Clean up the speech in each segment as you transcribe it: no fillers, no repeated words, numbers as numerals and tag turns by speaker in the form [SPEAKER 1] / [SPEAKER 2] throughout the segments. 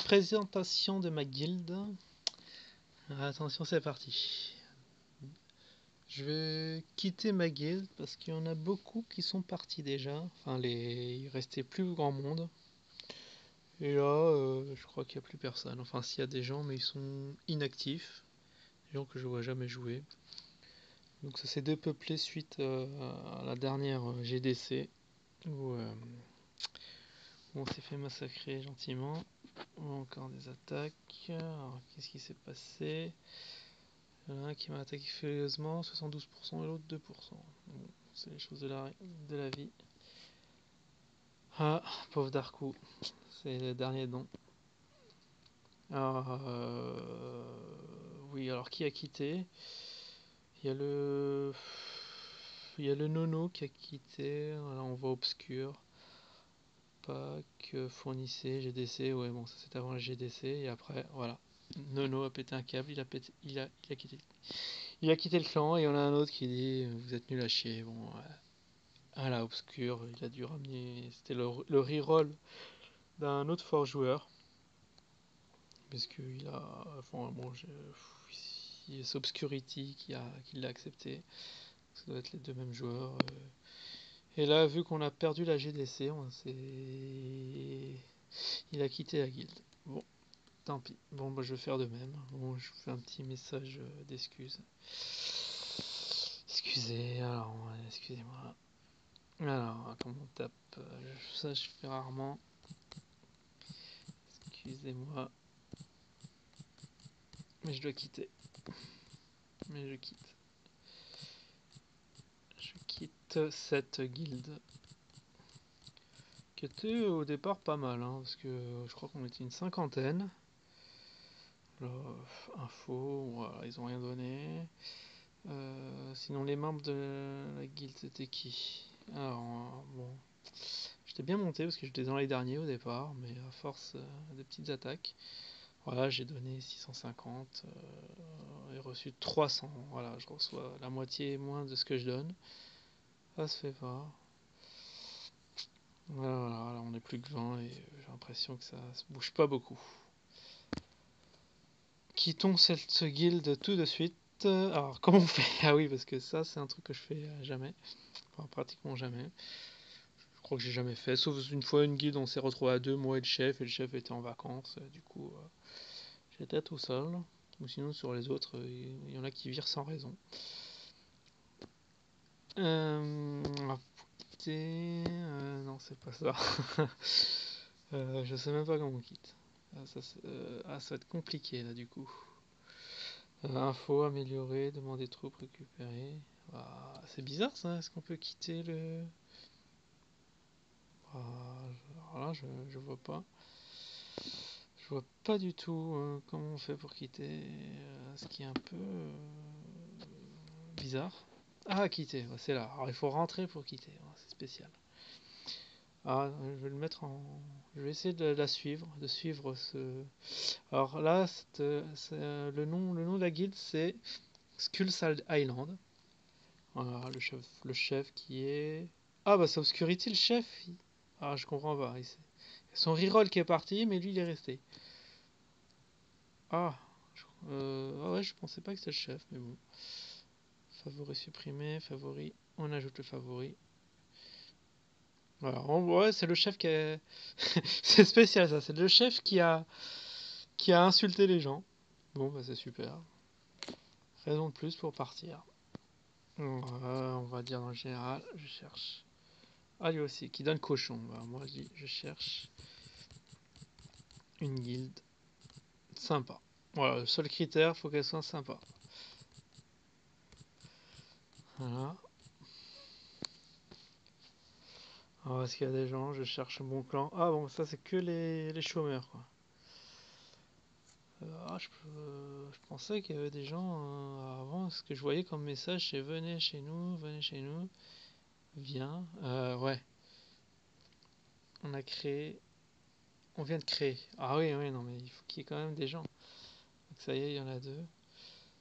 [SPEAKER 1] présentation de ma guilde. Attention, c'est parti. Je vais quitter ma guilde parce qu'il y en a beaucoup qui sont partis déjà. Enfin, il restait plus grand monde. Et là, je crois qu'il n'y a plus personne. Enfin, s'il y a des gens, mais ils sont inactifs. Des gens que je vois jamais jouer. Donc ça s'est dépeuplé suite à la dernière GDC où on s'est fait massacrer gentiment. Encore des attaques. Alors, qu'est-ce qui s'est passé? Il y en a un qui m'a attaqué furieusement, 72% et l'autre 2%. Bon, c'est les choses de la vie. Ah, pauvre Darkou. C'est le dernier don. Alors, oui, alors qui a quitté? Il y a le... Il y a le Nono qui a quitté. Là, on voit Obscur. Pack, fournissez, GDC. Ouais, bon, ça c'était avant la GDC. Et après, voilà. Nono a pété un câble. Il a quitté. Il a quitté le clan et on a un autre qui dit vous êtes nul à chier. Bon, à la obscure, il a dû ramener. C'était le reroll d'un autre fort joueur. Parce qu'il a. Enfin, bon, c'est Obscurity qui l'a accepté. Ça doit être les deux mêmes joueurs. Et là, vu qu'on a perdu la GDC, il a quitté la guilde. Bon, tant pis. Bon, bah, je vais faire de même. Bon, je vous fais un petit message d'excuse. Excusez-moi. Alors, comment on tape ça, je fais rarement. Excusez-moi. Mais je dois quitter. Mais je quitte. Je quitte cette guilde. Qui était au départ pas mal, hein, parce que je crois qu'on était une cinquantaine. Là, info, voilà, ils ont rien donné. Sinon, les membres de la guilde, c'était qui? Alors, bon. J'étais bien monté parce que j'étais dans les derniers au départ, mais à force de petites attaques. Voilà, j'ai donné 650 et reçu 300. Voilà, je reçois la moitié moins de ce que je donne. Ça se fait pas. Voilà, là on est plus que 20 et j'ai l'impression que ça se bouge pas beaucoup. Quittons cette guilde tout de suite. Alors, comment on fait? Ah oui, parce que ça, c'est un truc que je fais jamais. Enfin, pratiquement jamais. Je crois que j'ai jamais fait. Sauf une fois, une guilde, on s'est retrouvé à deux, moi et le chef était en vacances. Du coup, j'étais tout seul. Ou sinon, sur les autres, il y en a qui virent sans raison. Non, c'est pas ça. Je sais même pas comment on quitte. Ça va être compliqué là du coup. Info, améliorer, demander troupes, récupérer. Ah, c'est bizarre ça, est-ce qu'on peut quitter le... Alors là, je vois pas. Je vois pas du tout comment on fait pour quitter. Ce qui est un peu bizarre. Ah, quitter, c'est là. Alors il faut rentrer pour quitter, c'est spécial. Ah, je vais le mettre en. Je vais essayer de la suivre, de suivre ce. Alors là, le nom de la guilde, c'est Skullside Island. Voilà, le chef qui est. Ah bah c'est Obscurity le chef. Ah, je comprends pas. Son reroll qui est parti, mais lui il est resté. Ah, ouais, je pensais pas que c'était le chef, mais bon. Favori supprimé, favori. On ajoute le favori. Voilà, ouais, c'est le chef qui est. C'est spécial ça, c'est le chef qui a insulté les gens. Bon, bah c'est super. Raison de plus pour partir. On va dire dans le général, je cherche. Ah, lui aussi, qui donne cochon. Bah, moi, je cherche une guilde sympa. Voilà, le seul critère, faut qu'elle soit sympa. Voilà. Alors, est-ce qu'il y a des gens? Je cherche un bon clan. Ah bon, ça c'est que les chômeurs, quoi. Je pensais qu'il y avait des gens avant. Ce que je voyais comme message, c'est venez chez nous, viens. Ouais, on a créé. On vient de créer. Ah oui, oui, non, mais il faut qu'il y ait quand même des gens. Donc ça y est, il y en a deux.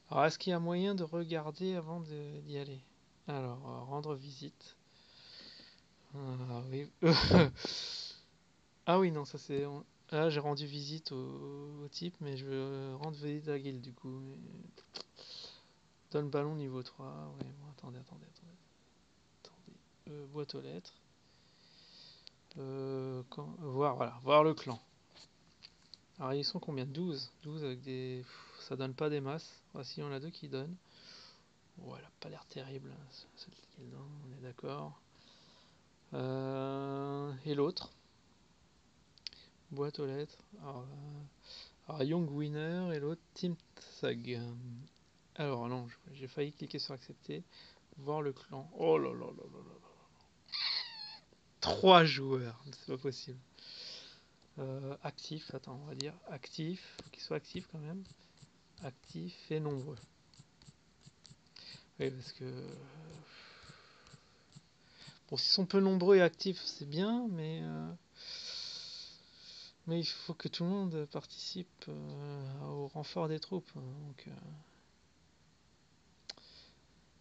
[SPEAKER 1] Alors, est-ce qu'il y a moyen de regarder avant d'y aller? Alors, rendre visite. Ah oui. Ah oui, non, ça c'est. Là, j'ai rendu visite au type, mais je veux rendre visite à la guilde du coup. Donne ballon niveau 3. Ouais, bon, attendez. Boîte aux lettres. Voir le clan. Alors, ils sont combien? 12. 12 avec des. Ça donne pas des masses. Voici, on a deux qui donnent. Bon, elle a pas l'air terrible, hein, cette guilde, hein, on est d'accord. Et l'autre? Boîte aux lettres. Alors, Young Winner et l'autre Team Thug. Alors non, j'ai failli cliquer sur accepter. Voir le clan. Oh là là là là là. 3 joueurs, c'est pas possible. Actif, attends, on va dire actif. Faut qu'il soit actif quand même. Actif et nombreux. Oui, parce que bon, s'ils sont peu nombreux et actifs, c'est bien, mais il faut que tout le monde participe au renfort des troupes, hein. Donc,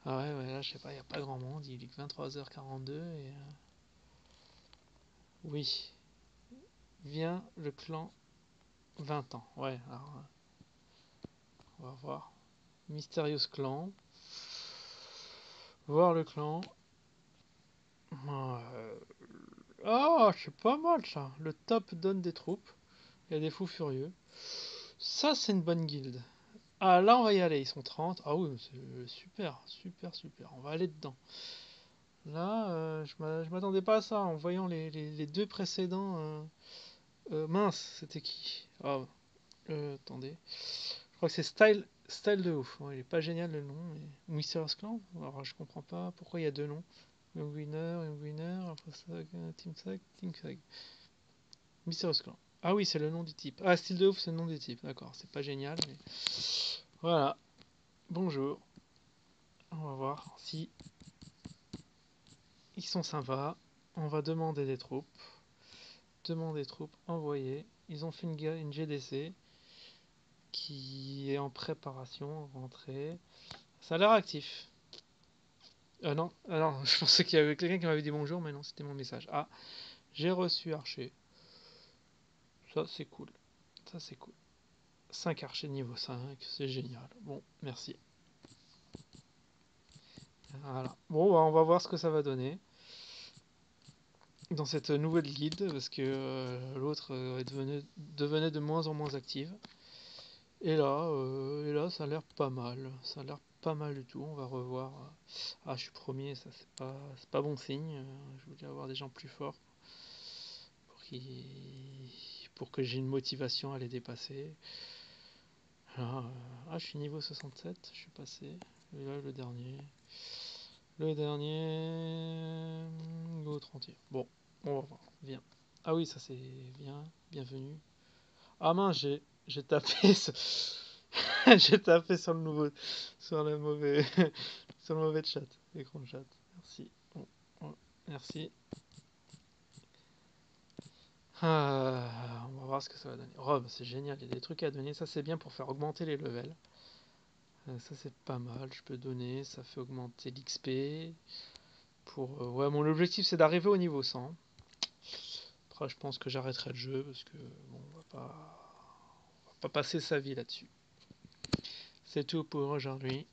[SPEAKER 1] ah ouais, là, je sais pas, il n'y a pas grand monde. Il est que 23h42 et oui, vient le clan 20 ans. Ouais, alors, on va voir. Mysterious clan. Voir le clan. Oh, c'est pas mal ça. Le top donne des troupes. Il y a des fous furieux. Ça, c'est une bonne guilde. Ah, là, on va y aller. Ils sont 30. Ah oui, c'est super, super, super. On va aller dedans. Là, je m'attendais pas à ça en voyant les deux précédents. Mince, c'était qui? Ah, attendez. Je crois que c'est Style de ouf. Ouais, il est pas génial le nom. Mais... Mysterious Clan? Alors, je comprends pas pourquoi il y a deux noms. Young Winner, après ça, Team Sag. Mysterious Clan. Ah oui, c'est le nom du type. Ah, Style de ouf, c'est le nom du type. D'accord, c'est pas génial, mais. Voilà. Bonjour. On va voir si ils sont sympas. On va demander des troupes. Demander troupes, envoyer. Ils ont fait une GDC qui est en préparation, rentrée. Ça a l'air actif. Non, non, je pensais qu'il y avait quelqu'un qui m'avait dit bonjour, mais non, c'était mon message. Ah, j'ai reçu archer. Ça, c'est cool. Ça, c'est cool. 5 archers niveau 5, c'est génial. Bon, merci. Voilà. Bon, bah, on va voir ce que ça va donner dans cette nouvelle guilde, parce que l'autre devenait de moins en moins active. Et là, ça a l'air pas mal. Ça a l'air pas mal du tout. On va revoir. Ah, je suis premier, ça c'est pas bon signe. Je voulais avoir des gens plus forts pour, pour que j'ai une motivation à les dépasser. Je suis niveau 67, je suis passé. Et là, le dernier. Le dernier. Niveau 31. Bon, on va voir. Viens. Ah oui, ça c'est bien. Bienvenue. Ah mince, j'ai tapé. J'ai tapé sur le nouveau. Sur le mauvais. Sur le mauvais chat. Écran de chat. Merci. Bon, bon, merci. On va voir ce que ça va donner. Oh, bah, c'est génial, il y a des trucs à donner. Ça, c'est bien pour faire augmenter les levels. Ça, c'est pas mal. Je peux donner. Ça fait augmenter l'XP. Ouais, mon objectif, c'est d'arriver au niveau 100. Après, je pense que j'arrêterai le jeu parce que, bon, on va pas passer sa vie là-dessus. C'est tout pour aujourd'hui.